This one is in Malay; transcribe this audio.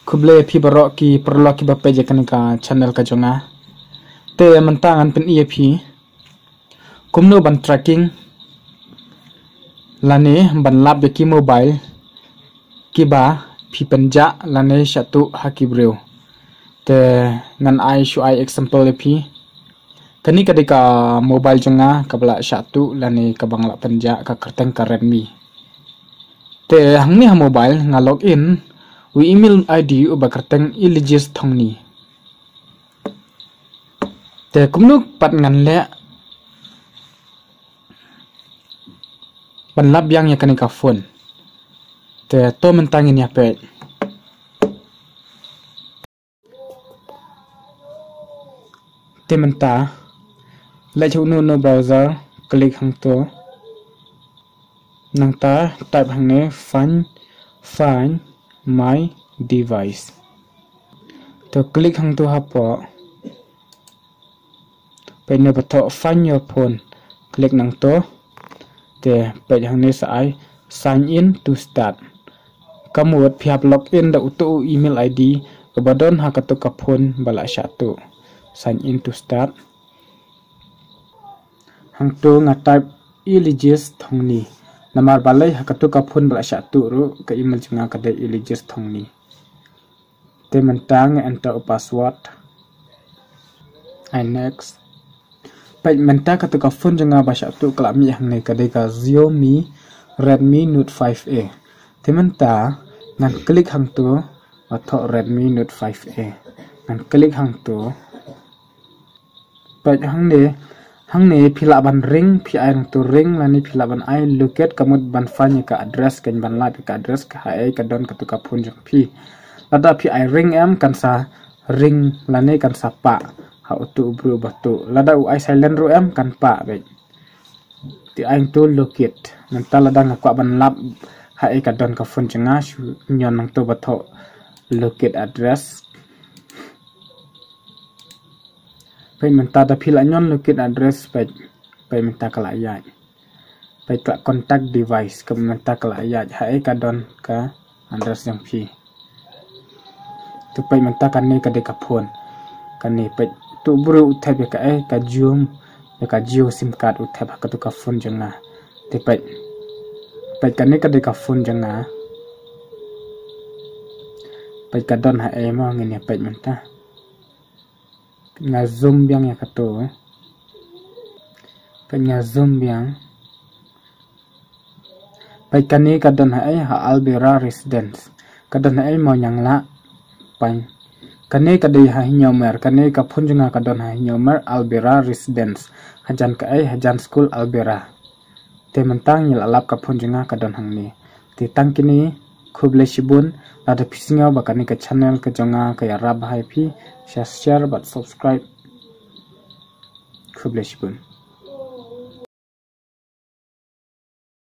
kuble phi barok ki perlo ki bape je kan ka channel ka jonga te mentangan pen EP kumno ban tracking lane ban lab ki mobile ki ba phi penja lane Shah Tuh haki breu te ngan ai shu ai example EP kani kadika mobile jonga kabla Shah Tuh lane ka bangla penja ka kerteng ka Redmi te hangni ha mobile nga login wi email ID uba kerteng iligis thongni te kumnu pat ngan le ban lab yang ya kani ka phone te to mentangin ya pe te menta le chunu no browser klik hang to nang ta type hang ne find my device to klik hang to hapo pe ne bato find your phone klik nang to te pe hang ne sai sign in to start kamut phiap login da utu email ID ubadon hakatu ka phone bala Shah Tuh sign in to start hang to nga type iligis thongni namar balai hakatu ka phone bala Shah Tuh ru ka email junga ka dai iligis thongni te mentang enter password and next pai menta ka to ka phone junga ba Shah Tuh kala mi hang ne ka dai ka Xiaomi Redmi Note 5A te menta ngan klik hang to atho Redmi Note 5A ngan klik hang to pai hang ne phila ban ring phi ai to ring lani phila ban ai locate kamut ban fanya ka address kan ban la ka address ka ai ka don ka to ka phone jong phi lada phi ai ring em kan sa ring lani kan sa pa ha utu bru batu lada u ai silent ro em kan pa be ti ai to locate nan ta lada nga kwa ban lap ha ai ka don ka phone janga shu nyon nang to batho locate address menta da phila nyon locate address pai menta kala ya pai ka contact device ka menta kala ya hai ka don ka address yang phi tu pai menta kan ne ka de ka phone kan ne pai tu buru uthai be ka ai ka zoom ya ka jio sim card uthai ba ka tu ka phone janga te pai kan ne ka de ka phone janga pai ka don ha ai mo ngene pai menta nga zoom biang ya kato penya zoom biang pai kani kadon hai ha Albera residence kadon hai mo nyang la pan kani kadai ha nyomer kani ka phunjunga kadon ha nyomer Albera residence hajan ka ai hajan school Albera te mentang yel alap ka phunjunga kadon hangni te tangkini khuble shibun ada pisinga bakani ka channel ka jonga ka ya rab hai phi share but subscribe khuble shibun